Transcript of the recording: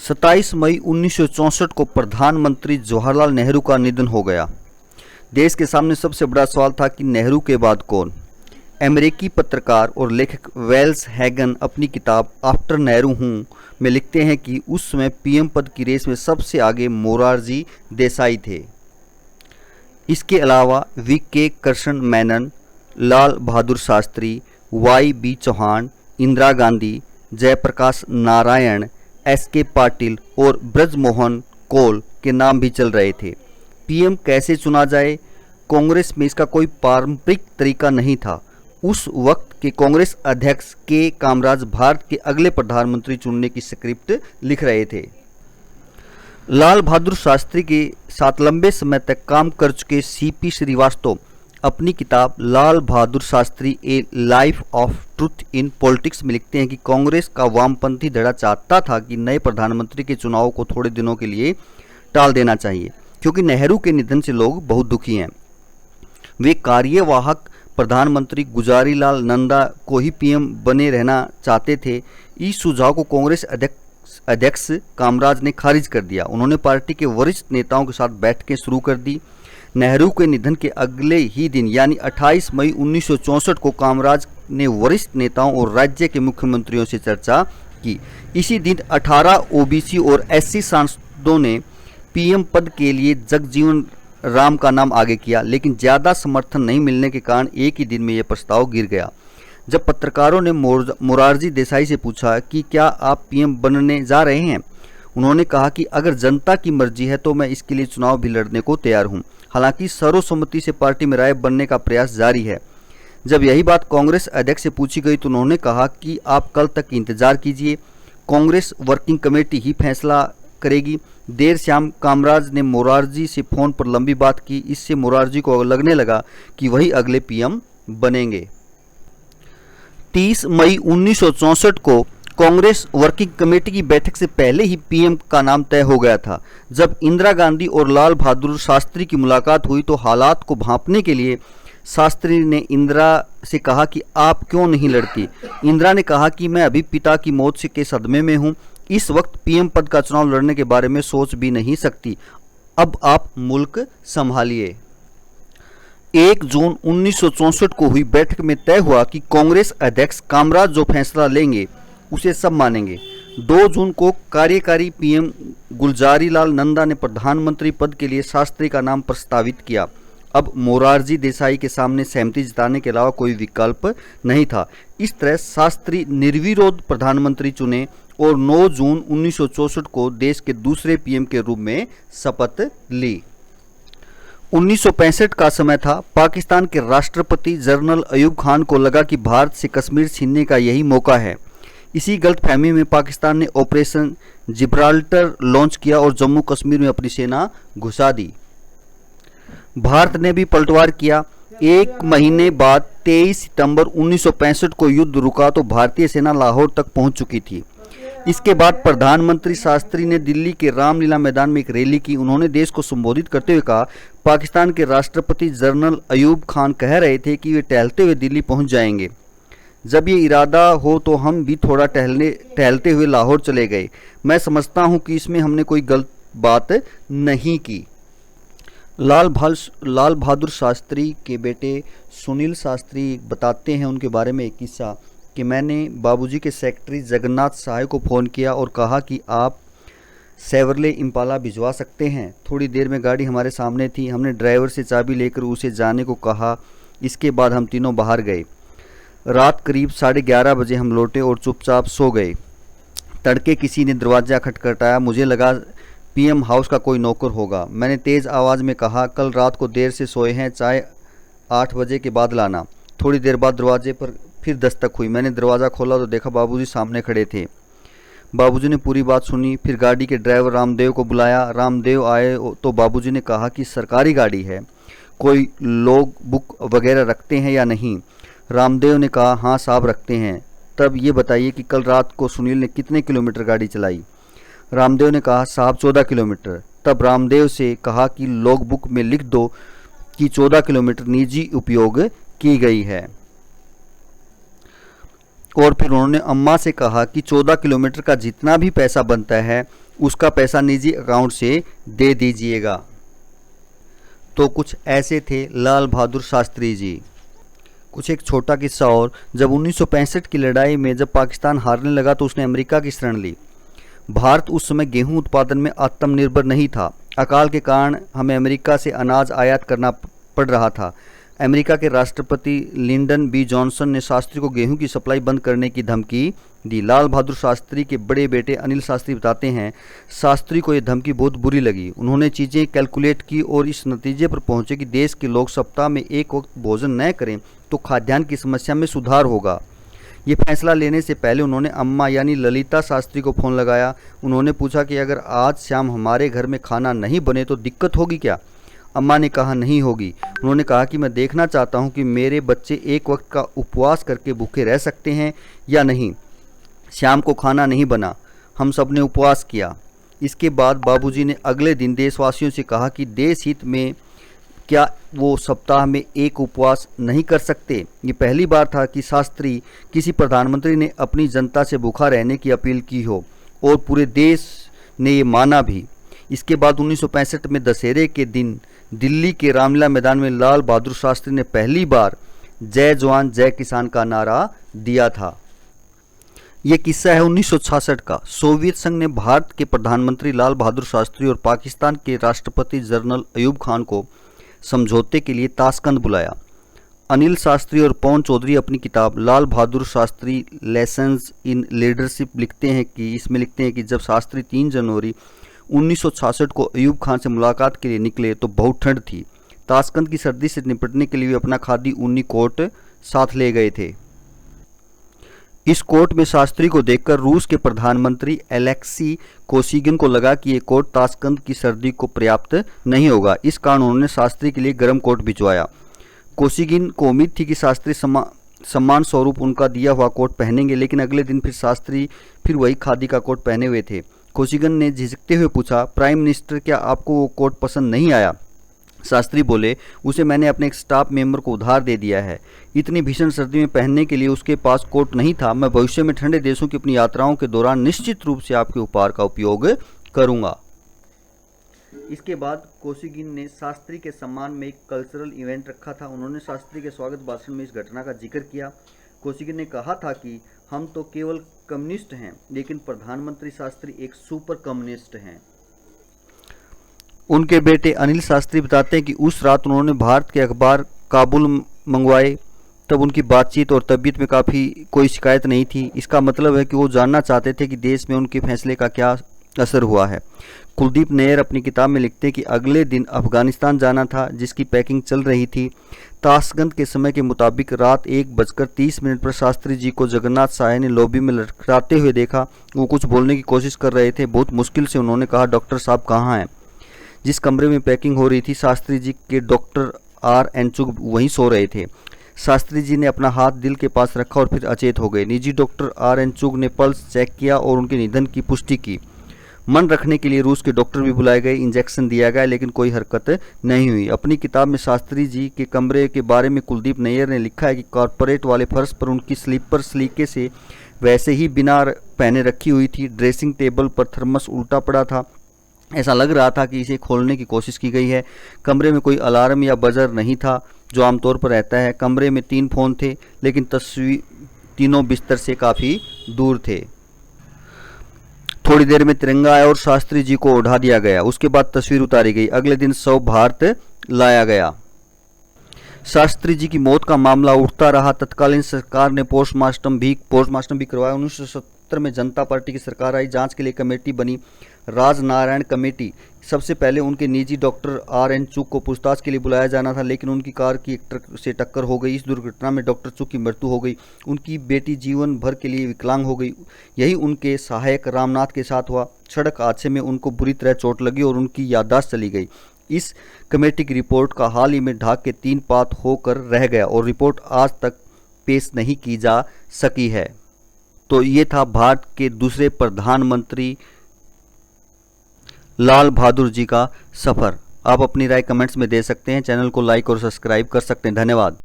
27 मई 1964 को प्रधानमंत्री जवाहरलाल नेहरू का निधन हो गया। देश के सामने सबसे बड़ा सवाल था कि नेहरू के बाद कौन। अमेरिकी पत्रकार और लेखक वेल्स हैगन अपनी किताब आफ्टर नेहरू हूँ में लिखते हैं कि उस समय पीएम पद की रेस में सबसे आगे मोरारजी देसाई थे। इसके अलावा वी.के. कृष्ण मेनन, लाल बहादुर शास्त्री, वाई.बी. चौहान, इंदिरा गांधी, जयप्रकाश नारायण, एस.के. पाटिल और ब्रजमोहन कोल के नाम भी चल रहे थे। पीएम कैसे चुना जाए, कांग्रेस में इसका कोई पारंपरिक तरीका नहीं था। उस वक्त के कांग्रेस अध्यक्ष के कामराज भारत के अगले प्रधानमंत्री चुनने की स्क्रिप्ट लिख रहे थे। लाल बहादुर शास्त्री के साथ लंबे समय तक काम कर चुके सी.पी. श्रीवास्तव अपनी किताब Lal Bahadur Shastri a life of truth in politics में लिखते हैं कि कांग्रेस का वामपंथी धड़ा चाहता था कि नए प्रधानमंत्री के चुनाव को थोड़े दिनों के लिए टाल देना चाहिए, क्योंकि नेहरू के निधन से लोग बहुत दुखी हैं। वे कार्यवाहक प्रधानमंत्री गुजारीलाल नंदा को ही पीएम बने रहना चाहते थे। इस सुझाव को कांग्रेस अध्यक्ष कामराज ने खारिज कर दिया। उन्होंने पार्टी के वरिष्ठ नेताओं के साथ बैठकें शुरू कर दी। नेहरू के निधन के अगले ही दिन यानी 28 मई 1964 को कामराज ने वरिष्ठ नेताओं और राज्य के मुख्यमंत्रियों से चर्चा की। इसी दिन 18 ओबीसी और एससी सांसदों ने पीएम पद के लिए जगजीवन राम का नाम आगे किया, लेकिन ज़्यादा समर्थन नहीं मिलने के कारण एक ही दिन में यह प्रस्ताव गिर गया। जब पत्रकारों ने मोरारजी देसाई से पूछा कि क्या आप पीएम बनने जा रहे हैं, उन्होंने कहा कि अगर जनता की मर्जी है तो मैं इसके लिए चुनाव भी लड़ने को तैयार हूं। हालांकि सर्वसम्मति से पार्टी में राय बनने का प्रयास जारी है। जब यही बात कांग्रेस अध्यक्ष से पूछी गई तो उन्होंने कहा कि आप कल तक इंतजार कीजिए, कांग्रेस वर्किंग कमेटी ही फैसला करेगी। देर शाम कामराज ने मोरारजी से फोन पर लंबी बात की। इससे मोरारजी को लगने लगा कि वही अगले पीएम बनेंगे। 30 मई 1964 को कांग्रेस वर्किंग कमेटी की बैठक से पहले ही पीएम का नाम तय हो गया था। जब इंदिरा गांधी और लाल बहादुर शास्त्री की मुलाकात हुई तो हालात को भांपने के लिए शास्त्री ने इंदिरा से कहा कि आप क्यों नहीं लड़ती। इंदिरा ने कहा कि मैं अभी पिता की मौत के सदमे में हूं, इस वक्त पीएम पद का चुनाव लड़ने के बारे में सोच भी नहीं सकती। अब आप मुल्क संभालिए। 1 जून 1964 को हुई बैठक में तय हुआ कि कांग्रेस अध्यक्ष कामराज जो फैसला लेंगे उसे सब मानेंगे। 2 जून को कार्यकारी पीएम गुलजारीलाल नंदा ने प्रधानमंत्री पद के लिए शास्त्री का नाम प्रस्तावित किया। अब मोरारजी देसाई के सामने सहमति जताने के अलावा कोई विकल्प नहीं था। इस तरह शास्त्री निर्विरोध प्रधानमंत्री चुने और 9 जून 1964 को देश के दूसरे पीएम के रूप में शपथ ली। 1965 का समय था। पाकिस्तान के राष्ट्रपति जनरल अयूब खान को लगा कि भारत से कश्मीर छीनने का यही मौका है। इसी गलतफहमी में पाकिस्तान ने ऑपरेशन जिब्राल्टर लॉन्च किया और जम्मू कश्मीर में अपनी सेना घुसा दी। भारत ने भी पलटवार किया। एक महीने बाद 23 सितंबर 1965 को युद्ध रुका तो भारतीय सेना लाहौर तक पहुंच चुकी थी। इसके बाद प्रधानमंत्री शास्त्री ने दिल्ली के रामलीला मैदान में एक रैली की। उन्होंने देश को संबोधित करते हुए कहा, पाकिस्तान के राष्ट्रपति जनरल अयूब खान कह रहे थे कि वे टहलते हुए दिल्ली पहुंच जाएंगे। जब ये इरादा हो तो हम भी थोड़ा टहलते हुए लाहौर चले गए। मैं समझता हूं कि इसमें हमने कोई गलत बात नहीं की। लाल बहादुर शास्त्री के बेटे सुनील शास्त्री बताते हैं उनके बारे में एक किस्सा कि मैंने बाबूजी के सेक्रेटरी जगन्नाथ सहाय को फ़ोन किया और कहा कि आप सेवरले इम्पाला भिजवा सकते हैं। थोड़ी देर में गाड़ी हमारे सामने थी। हमने ड्राइवर से चाबी लेकर उसे जाने को कहा। इसके बाद हम तीनों बाहर गए। रात करीब 11:30 बजे हम लौटे और चुपचाप सो गए। तड़के किसी ने दरवाज़ा खटखटाया। मुझे लगा पीएम हाउस का कोई नौकर होगा। मैंने तेज़ आवाज़ में कहा, कल रात को देर से सोए हैं, चाय 8 बजे के बाद लाना। थोड़ी देर बाद दरवाजे पर फिर दस्तक हुई। मैंने दरवाज़ा खोला तो देखा बाबूजी सामने खड़े थे। बाबूजी ने पूरी बात सुनी। फिर गाड़ी के ड्राइवर रामदेव को बुलाया। रामदेव आए तो बाबूजी ने कहा कि सरकारी गाड़ी है, कोई लोग बुक वगैरह रखते हैं या नहीं। रामदेव ने कहा, हाँ साहब रखते हैं। तब ये बताइए कि कल रात को सुनील ने कितने किलोमीटर गाड़ी चलाई। रामदेव ने कहा, साहब 14 किलोमीटर। तब रामदेव से कहा कि लॉग बुक में लिख दो कि 14 किलोमीटर निजी उपयोग की गई है। और फिर उन्होंने अम्मा से कहा कि 14 किलोमीटर का जितना भी पैसा बनता है उसका पैसा निजी अकाउंट से दे दीजिएगा। तो कुछ ऐसे थे लाल बहादुर शास्त्री जी। कुछ एक छोटा किस्सा और, जब 1965 की लड़ाई में जब पाकिस्तान हारने लगा तो उसने अमेरिका की शरण ली। भारत उस समय गेहूं उत्पादन में आत्मनिर्भर नहीं था। अकाल के कारण हमें अमेरिका से अनाज आयात करना पड़ रहा था। अमेरिका के राष्ट्रपति लिंडन बी जॉनसन ने शास्त्री को गेहूं की सप्लाई बंद करने की धमकी दी। लाल बहादुर शास्त्री के बड़े बेटे अनिल शास्त्री बताते हैं, शास्त्री को यह धमकी बहुत बुरी लगी। उन्होंने चीज़ें कैलकुलेट की और इस नतीजे पर पहुंचे कि देश के लोग सप्ताह में एक वक्त भोजन न करें तो खाद्यान्न की समस्या में सुधार होगा। ये फैसला लेने से पहले उन्होंने अम्मा यानी ललिता शास्त्री को फ़ोन लगाया। उन्होंने पूछा कि अगर आज शाम हमारे घर में खाना नहीं बने तो दिक्कत होगी क्या? अम्मा ने कहा नहीं होगी। उन्होंने कहा कि मैं देखना चाहता हूं कि मेरे बच्चे एक वक्त का उपवास करके भूखे रह सकते हैं या नहीं। शाम को खाना नहीं बना, हम सब ने उपवास किया। इसके बाद बाबूजी ने अगले दिन देशवासियों से कहा कि देश हित में क्या वो सप्ताह में एक उपवास नहीं कर सकते। ये पहली बार था कि शास्त्री किसी प्रधानमंत्री ने अपनी जनता से भूखा रहने की अपील की हो और पूरे देश ने ये माना भी। इसके बाद 1965 में दशहरे के दिन दिल्ली के रामलीला मैदान में लाल बहादुर शास्त्री ने पहली बार जय जवान जय किसान का नारा दिया था। ये किस्सा है 1966 का। सोवियत संघ ने भारत के प्रधानमंत्री लाल बहादुर शास्त्री और पाकिस्तान के राष्ट्रपति जनरल अयूब खान को समझौते के लिए ताशकंद बुलाया। अनिल शास्त्री और पवन चौधरी अपनी किताब Lal Bahadur Shastri lessons in leadership लिखते हैं कि जब शास्त्री 3 जनवरी 1966 को अयूब खान से मुलाकात के लिए निकले तो बहुत ठंड थी। ताशकंद की सर्दी से निपटने के लिए वे अपना खादी ऊनी कोट साथ ले गए थे। इस कोट में शास्त्री को देखकर रूस के प्रधानमंत्री एलेक्सी कोसिगिन को लगा कि ये कोट ताशकंद की सर्दी को पर्याप्त नहीं होगा। इस कारण उन्होंने शास्त्री के लिए गर्म कोट भिजवाया। कोसिगिन को उम्मीद थी कि शास्त्री सम्मान स्वरूप उनका दिया हुआ कोट पहनेंगे, लेकिन अगले दिन फिर शास्त्री वही खादी का कोट पहने हुए थे। कोसिगिन ने झिझकते हुए पूछा, प्राइम मिनिस्टर क्या आपको वो कोट पसंद नहीं आया? शास्त्री बोले, उसे मैंने अपने एक स्टाफ मेंबर को उधार दे दिया है। इतनी भीषण सर्दी में पहनने के लिए उसके पास कोट नहीं था। मैं भविष्य में ठंडे देशों की अपनी यात्राओं के दौरान निश्चित रूप से आपके उपहार का उपयोग करूंगा। इसके बाद कोसिगिन ने शास्त्री के सम्मान में एक कल्चरल इवेंट रखा था। उन्होंने शास्त्री के स्वागत भाषण में इस घटना का जिक्र किया। कोसिगिन ने कहा था कि हम तो केवल कम्युनिस्ट हैं, लेकिन प्रधानमंत्री शास्त्री एक सुपर कम्युनिस्ट हैं। उनके बेटे अनिल शास्त्री बताते हैं कि उस रात उन्होंने भारत के अखबार काबुल मंगवाए। तब उनकी बातचीत और तबीयत में कोई शिकायत नहीं थी। इसका मतलब है कि वो जानना चाहते थे कि देश में उनके फैसले का क्या असर हुआ है। कुलदीप नैयर अपनी किताब में लिखते हैं कि अगले दिन अफगानिस्तान जाना था, जिसकी पैकिंग चल रही थी। ताशकंद के समय के मुताबिक रात 1:30 पर शास्त्री जी को जगन्नाथ साय ने लॉबी में लटकाते हुए देखा। वो कुछ बोलने की कोशिश कर रहे थे। बहुत मुश्किल से उन्होंने कहा, डॉक्टर साहब कहाँ हैं? जिस कमरे में पैकिंग हो रही थी, शास्त्री जी के डॉक्टर आर एंचुग वहीं सो रहे थे। शास्त्री जी ने अपना हाथ दिल के पास रखा और फिर अचेत हो गए। निजी डॉक्टर आर एंचुग ने पल्स चेक किया और उनके निधन की पुष्टि की। मन रखने के लिए रूस के डॉक्टर भी बुलाए गए, इंजेक्शन दिया गया, लेकिन कोई हरकत नहीं हुई। अपनी किताब में शास्त्री जी के कमरे के बारे में कुलदीप नैयर ने लिखा है कि कॉर्पोरेट वाले फर्श पर उनकी स्लीपर सलीके से वैसे ही बिना पहने रखी हुई थी। ड्रेसिंग टेबल पर थर्मस उल्टा पड़ा था। ऐसा लग रहा था कि इसे खोलने की कोशिश की गई है। कमरे में कोई अलार्म या बजर नहीं था, जो आमतौर पर रहता है। कमरे में 3 फ़ोन थे, लेकिन तीनों बिस्तर से काफ़ी दूर थे। थोड़ी देर में तिरंगा आया और शास्त्री जी को उठा दिया गया। उसके बाद तस्वीर उतारी गई। अगले दिन शव भारत लाया गया। शास्त्री जी की मौत का मामला उठता रहा। तत्कालीन सरकार ने पोस्टमार्टम भी करवाया। 1970 में जनता पार्टी की सरकार आई। जांच के लिए कमेटी बनी, राजनारायण कमेटी। सबसे पहले उनके निजी डॉक्टर आर एन चुग को पूछताछ के लिए बुलाया जाना था, लेकिन उनकी कार की एक ट्रक से टक्कर हो गई। इस दुर्घटना में डॉक्टर चुग की मृत्यु हो गई। उनकी बेटी जीवन भर के लिए विकलांग हो गई। यही उनके सहायक रामनाथ के साथ हुआ। सड़क हादसे में उनको बुरी तरह चोट लगी और उनकी याददाश्त चली गई। इस कमेटी की रिपोर्ट का हाल ही में ढाक के 3 पात होकर रह गया और रिपोर्ट आज तक पेश नहीं की जा सकी है। तो ये था भारत के दूसरे प्रधानमंत्री लाल बहादुर जी का सफ़र। आप अपनी राय कमेंट्स में दे सकते हैं। चैनल को लाइक और सब्सक्राइब कर सकते हैं। धन्यवाद।